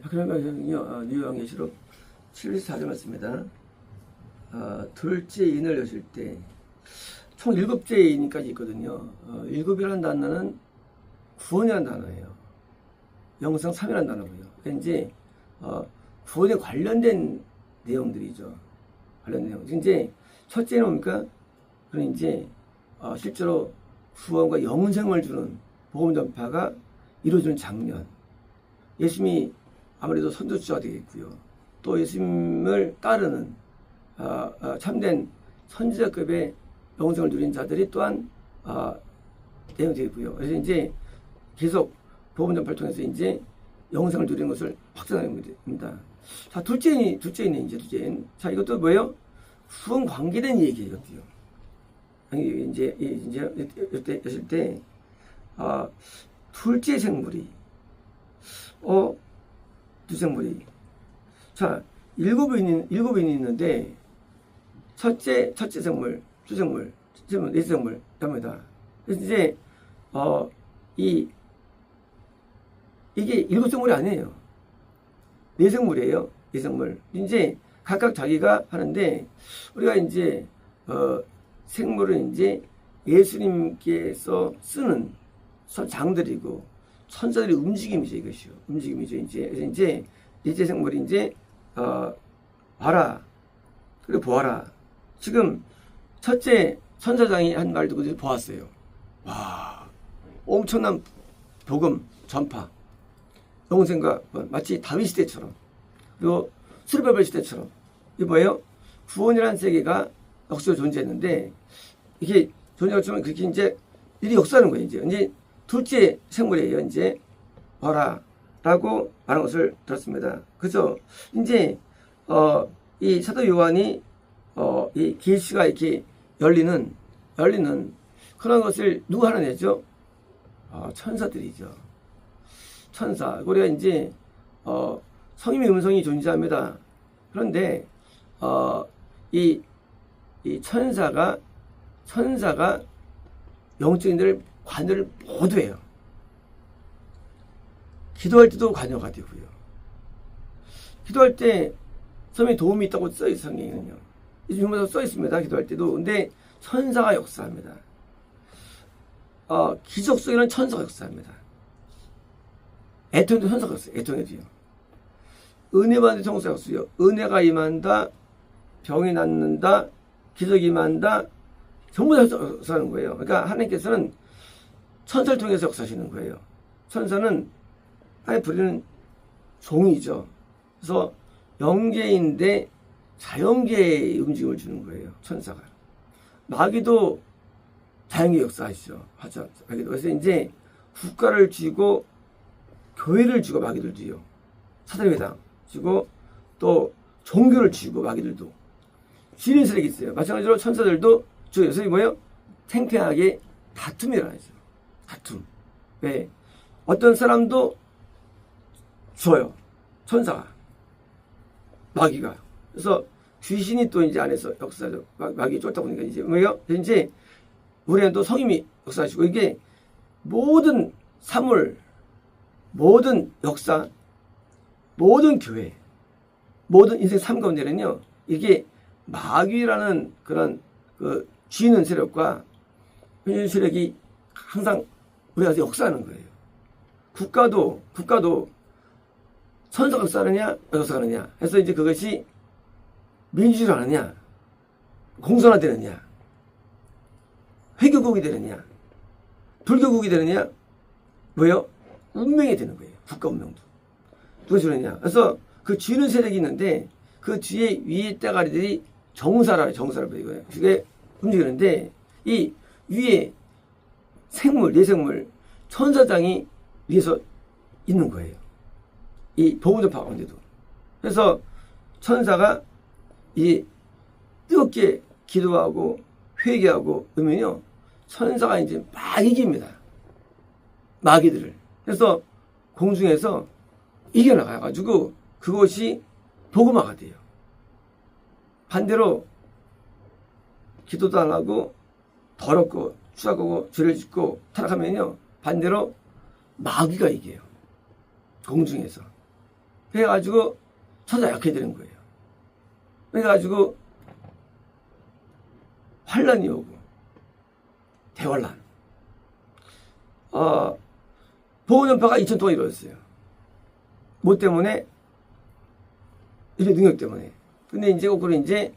그러면요, 뉴요한계시록 74절 맞습니다. 둘째 인을 여실 때, 총 7째 인까지 있거든요. 7이라는 단어는 구원이라는 단어예요. 영성 3이라는 단어고요. 이제 구원에 관련된 내용들이죠. 관련된 내용. 이제 첫째는 뭡니까? 그럼 이제 실제로 구원과 영생을 주는 복음 전파가 이루어지는 장면. 예수님이 아무래도 선두주자가 되겠고요. 또 예수님을 따르는 참된 선지자급의 영생을 누린 자들이 또한 내용이 되겠고요. 그래서 이제 계속 복음 전파를 통해서 이제 영생을 누리는 것을 확산하는 겁니다. 자, 둘째인. 자, 이것도 뭐예요? 후원 관계된 얘기예요, 이것도요. 이제 여실 때, 둘째 생물이, 두 생물이. 자, 7인이 있는데, 첫째 생물, 두 생물, 넷째 생물, 합니다. 그래서 이제, 이게 7생물이 아니에요. 4생물이에요. 4생물. 이제 각각 자기가 하는데, 우리가 이제, 생물은 이제 예수님께서 쓰는 장들이고, 천사들의 움직임이죠, 이것이요. 움직임이죠, 이제. 그래서 이제, 넷째 생물이 이제, 봐라. 그리고 보아라. 지금, 첫째 천사장이 한 말 듣고 보았어요. 와, 엄청난 복음, 전파. 영생과 마치 다윗 시대처럼, 그리고 수르바벨 시대처럼. 이게 뭐예요? 구원이라는 세계가 역사로 존재했는데, 이게 존재했지만 그렇게 이제 일이 역사하는 거예요. 이제 둘째 생물이에요. 이제 봐라 라고 말한 것을 들었습니다. 그죠? 이제 이 사도 요한이 이 계시가 이렇게 열리는 그런 것을 누가 하나 내죠? 천사들이죠. 천사. 우리가 이제 성임의 음성이 존재합니다. 그런데 이 천사가 영적인들 관여를 모두 해요. 기도할 때도 관여가 되고요. 기도할 때 성경에 도움이 있다고 써있어요. 성경에는요. 이중에서 써 있습니다. 기도할 때도. 근데 천사가 역사합니다. 기적 속에는 천사가 역사합니다. 애통에도 천사가 역사해요. 애통에도요. 은혜 받는 천사가 역사해요. 은혜가 임한다. 병이 낫는다. 기적이 임한다. 전부 다 역사하는 거예요. 그러니까 하나님께서는 천사를 통해서 역사하시는 거예요. 천사는 하나님 부리는 종이죠. 그래서 영계인데 자연계의 움직임을 주는 거예요. 천사가. 마귀도 자연계 역사하시죠. 마귀도. 그래서 이제 국가를 쥐고 교회를 쥐고 마귀들도요. 사단회당 쥐고 또 종교를 쥐고 마귀들도 쥐는 세력이 있어요. 마찬가지로 천사들도 저 요새 뭐예요? 탱탱하게 다툼이 일어나죠. 다툼. 왜? 어떤 사람도 줘요. 천사가. 마귀가. 그래서 귀신이 또 이제 안에서 역사죠. 마귀 쫓다 보니까 이제 뭐예요? 이제 우리는 또 성임이 역사하시고 이게 모든 사물, 모든 역사, 모든 교회, 모든 인생 삶 가운데는요. 이게 마귀라는 그런 쥐는 세력과 현실 세력이 항상 우리한테 역사하는 거예요. 국가도 천사가 역사하느냐 해서 이제 그것이 민주주의를 하느냐, 공산화되느냐, 회교국이 되느냐, 불교국이 되느냐, 뭐예요? 운명이 되는 거예요. 국가 운명도. 누가 주느냐. 그래서 그 쥐는 세력이 있는데 그 뒤에 위에 대가리들이 정사라고 이거예요. 그게 움직이는데 이 위에 생물, 내생물, 천사장이 위에서 있는 거예요. 이 복음전파 가운데도. 그래서 천사가 이 뜨겁게 기도하고 회개하고 그러면요 천사가 이제 막 이깁니다. 마귀들을. 그래서 공중에서 이겨나가가지고 그것이 복음화가 돼요. 반대로 기도도 안 하고 더럽고 추악하고 죄를 짓고 타락하면요 반대로 마귀가 이겨요. 공중에서. 그래가지고 찾아약해 되는 거예요. 그래가지고 환란이 오고 대환란. 보호전파가 2000 동안 이루어졌어요. 뭐 때문에? 이런 능력 때문에. 근데 이제 거꾸로 이제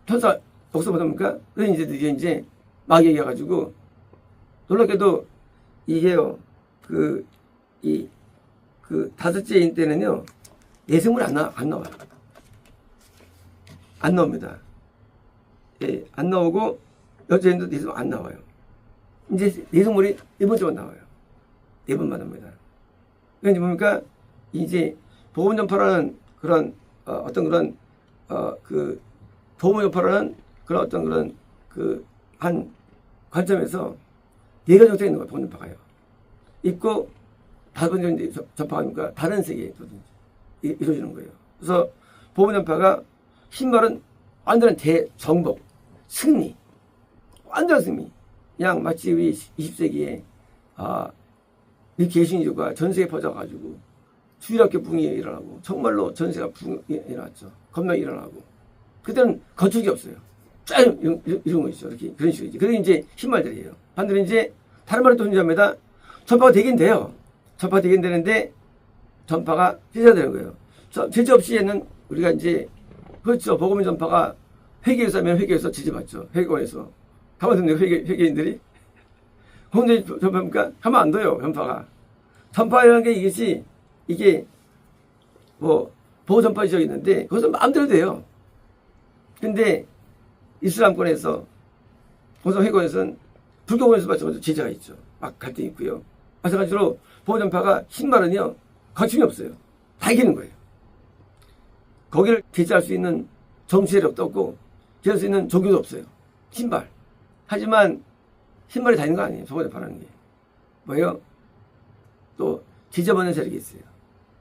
천사 역사 보다 보니까 그래서 이제 드디어 이제 마귀에게 가지고 놀랍게도 이게요 그 다섯째 인 때는요 내생물이 안 나와요. 안 나옵니다. 예, 안 나오고 여자인도 내생물 안 나와요. 이제 내생물이 네 번째만 나와요. 네 번만 나옵니다. 그러니까 뭡니까 이제 복음 전파라는 그런 어떤 그런 그 복음 전파라는 그런 어떤 그런 그 한 관점에서 네 가지 형태가 있는 거예요. 복음 전파가요. 있고 다섯 번째 이제 전파하니까 다른 세계에 이루어지는 거예요. 그래서 복음 전파가 신발은 완전한 대정복, 승리, 완전한 승리. 그냥 마치 우리 20세기에 이 개신교가 전 세계에 퍼져가지고 주일학교 붕이 일어나고 정말로 전세가 붕이 일어났죠. 겁나 일어나고 그때는 건축이 없어요. 쫙 이런 거 있죠. 이렇게 그런 식이지. 그게 이제 신발들이에요. 반대로 이제 다른 말은 또 존재합니다. 전파가 되긴 돼요. 전파가 되긴 되는데 전파가 제재가 되는 거예요. 제재 없이에는 우리가 이제 그렇죠. 복음의 전파가 회계에서 하면 회계에서 제재받죠. 회계원에서 가만 둡니까 회계인들이? 근데 전파입니까? 하면 안 돼요. 전파가. 전파라는 게 이게 뭐 보호 전파 지역이 있는데 그것은 마음대로 돼요. 근데 이슬람권에서 보수 회관에서는 불교권에서 마찬가지로 제재가 있죠. 막 갈등이 있고요. 마찬가지로 보호 전파가 신발은요 거침이 없어요. 다 이기는 거예요. 거기를 제재할 수 있는 정치력도 없고 제재할 수 있는 종교도 없어요. 신발. 하지만 신발이 다 있는 거 아니에요. 보호 전파라는 게. 뭐예요? 또 제재받는 세력이 있어요.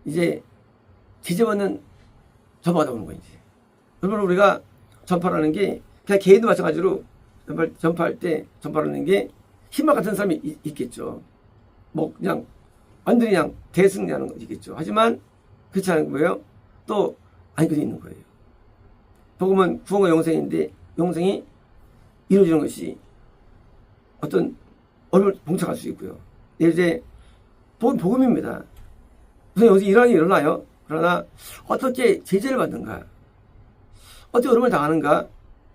이제 제재받는 전파가 나오는 거예요. 이제. 그러면 우리가 전파라는 게 그냥 개인도 마찬가지로 전파할 때 전파라는 게 신발 같은 사람이 있겠죠. 뭐 그냥 완전히 그냥 대승리하는 거 있겠죠. 하지만 그렇지 않은 거예요. 또 아니거든 있는 거예요. 복음은 구원과 영생인데 영생이 이루어지는 것이 어떤 어려움을 봉착할 수 있고요. 이제 복음입니다. 무슨 여기서 일하는 게 일어나요. 그러나 어떻게 제재를 받는가, 어떻게 어려움을 당하는가,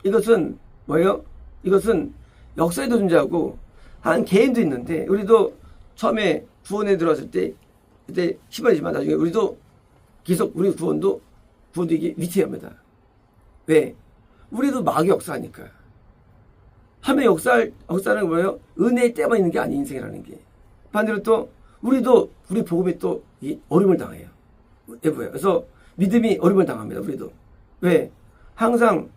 이것은 뭐예요? 이것은 역사에도 존재하고 한 개인도 있는데 우리도 처음에 구원에 들어왔을 때 그때 시발이지만 나중에 우리도 계속 우리 구원도 이게 위태합니다. 왜? 우리도 마귀 역사하니까. 하면 역사는 뭐예요? 은혜의 때만 있는 게 아닌 인생이라는 게. 반대로 또 우리도 우리 복음에 또 이 어려움을 당해요. 뭐예요? 그래서 믿음이 어려움을 당합니다. 우리도. 왜? 항상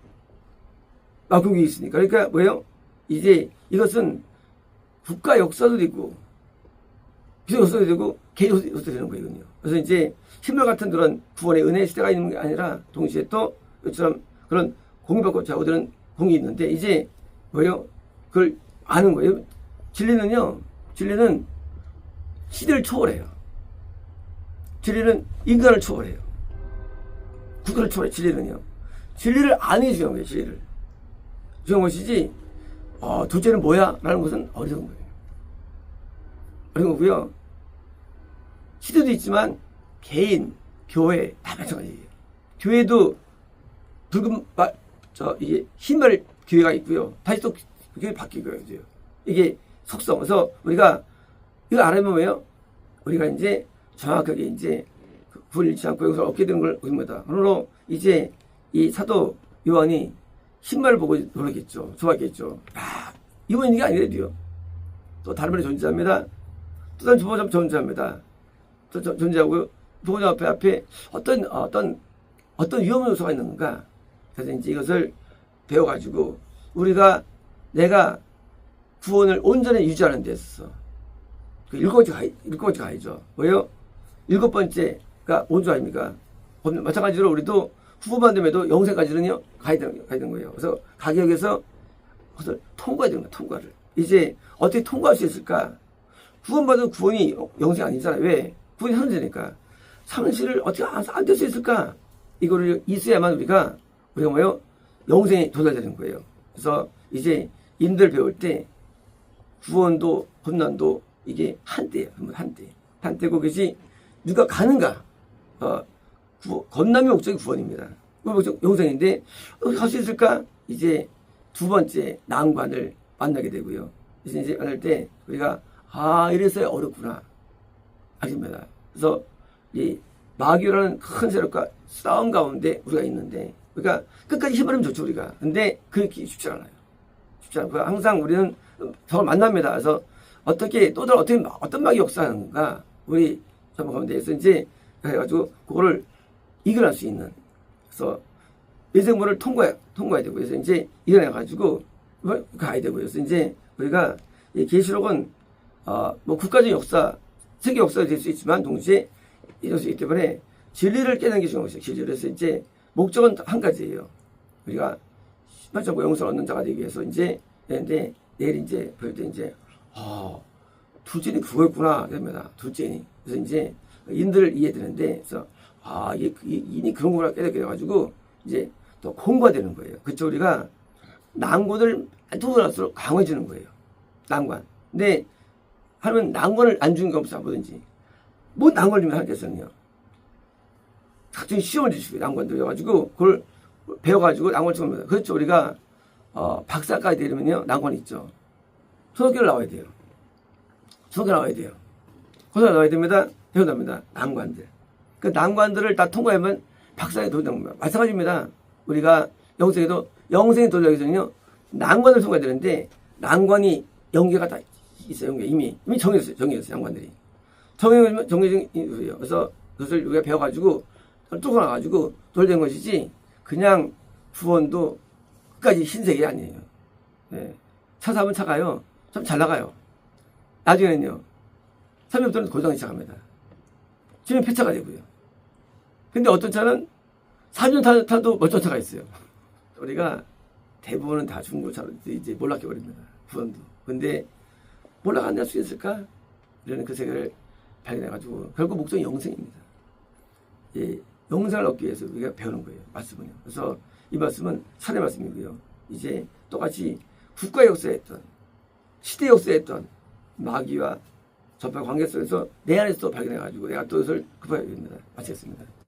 막국이 있으니까. 그러니까 뭐예요? 이제 이것은 국가 역사도 되고 기독 역사도 되고 개인 역사도 되는 거거든요. 그래서 이제 신발 같은 그런 구원의 은혜의 시대가 있는 게 아니라 동시에 또 이처럼 그런 공유받고 자고들은 공이 있는데 이제 뭐예요? 그걸 아는 거예요. 진리는 시대를 초월해요. 진리는 인간을 초월해요. 국가를 초월해. 진리는요. 진리를 아는 게 중요한 거예요. 진리를. 중요한 것이지 둘째는 뭐야? 라는 것은 어리석은 거예요. 어리석은 거고요. 시대도 있지만 개인, 교회 다 마찬가지예요. 교회도 붉은 이게 흰발 교회가 있고요. 다시 또 교회 바뀌고요. 이게 속성. 그래서 우리가 이거 알아보면 뭐예요? 우리가 이제 정확하게 이제 구원을 잃지 않고 여기서 얻게 되는 걸 의미다. 그러므로 이제 이 사도 요한이 신발을 보고 놀라겠죠. 좋아하겠죠. 이거 있는 게 아니래도요. 또 다른 분이 존재합니다. 또 다른 주보자 존재합니다. 또 존재하고 주보자 앞에 어떤 위험 요소가 있는가. 그래서 이제 이것을 배워가지고 우리가 내가 구원을 온전히 유지하는 데 있어서 일곱 번째 가야죠. 뭐예요? 일곱 번째가 온주 아닙니까? 마찬가지로 우리도 구원받음에도 영생까지는요 가야 되는 거예요. 그래서 가격에서 그것을 통과해야 되는 거예요. 통과를. 이제 어떻게 통과할 수 있을까? 구원받은 구원이 영생 아니잖아요. 왜? 구원이 현재니까. 상실을 어떻게 안 될 수 있을까? 이거를 있어야만 우리가 뭐요? 영생이 도달되는 거예요. 그래서 이제 인들 배울 때 구원도困난도 이게 한때예요. 한때고 그것이 누가 가는가? 건남의 목적이 구원입니다. 목적 영생인데 갈 수 있을까? 이제 두 번째 난관을 만나게 되고요. 그래서 이제 만날 때 우리가 이래서 어렵구나 알겠습니다. 그래서 이 마귀라는 큰 세력과 싸움 가운데 우리가 있는데, 그러니까 끝까지 힘을 좋죠 우리가. 근데 그게 쉽지 않아요. 쉽지 않고 항상 우리는 적을 만납니다. 그래서 어떤 마귀 역사하는가 우리 전부 가운데에서 이제 해가지고 그거를 이겨낼 수 있는. 그래서 예생물을 통과해야 되고, 그래서 이제 이겨내가지고 가야 되고요. 그래서 이제 우리가 이 계시록은 뭐 국가적 역사, 세계 역사가 될 수 있지만 동시에 이럴 수 있기 때문에 진리를 깨닫는 게 중요한 것이죠. 진리에서 이제 목적은 한 가지예요. 우리가 신발적으로 영성을 얻는 자가 되기 위해서 이제 되는데, 내일 이제 볼 때 이제 둘째는 그거였구나 됩니다. 둘째니. 그래서 이제 인들을 이해되는데, 그래서 인이 그런 거구나 깨닫게 돼가지고 이제 또 공부가 되는 거예요. 그쵸? 우리가 난관을 두고 날수록 강해지는 거예요. 난관. 근데 하면 난관을 안 주는 게 없어. 뭐든지 뭐 난관을 주면 하나님께서는요 각종 시험을 주시고 난관 들여가지고 그걸 배워가지고 난관을 주는 거예요. 그렇죠? 우리가 박사까지 되려면요 난관이 있죠. 초등학교를 나와야 돼요. 중학교 나와야 돼요. 고등학교 나와야 됩니다. 배워납니다. 난관들. 그 난관들을 다 통과하면 박사에 도전하는 겁니다. 마찬가지입니다. 우리가 영생에 도전하기 전에요 난관을 통과해야 되는데, 난관이 연계가 다 있어요. 연계 이미 정해졌어요. 난관들이 정해진 이유예요. 그래서 그것을 우리가 배워가지고 뚫고 나가지고 돌된 것이지, 그냥 구원도 끝까지 흰색이 아니에요. 네. 차 사면 차가요. 좀 잘 나가요. 나중에는요 3년부터는 고장이 시작합니다. 지금 폐차가 되고요. 근데 어떤 차는 4년 타도 멀쩡한 차가 있어요. 우리가 대부분은 다 중고차로 이제 몰락해 버립니다. 구원도. 근데 몰락 안 될 수 있을까? 이런 그 세계를 발견해가지고 결국 목적이 영생입니다. 예, 영생을 얻기 위해서 우리가 배우는 거예요. 말씀은요. 그래서 이 말씀은 살의 말씀이고요. 이제 똑같이 국가 역사에 했던, 시대 역사에 했던 마귀와 전파 관계 속에서 내 안에서 또 발견해가지고 내가 또 그것을 급하게 됩니다. 마치겠습니다.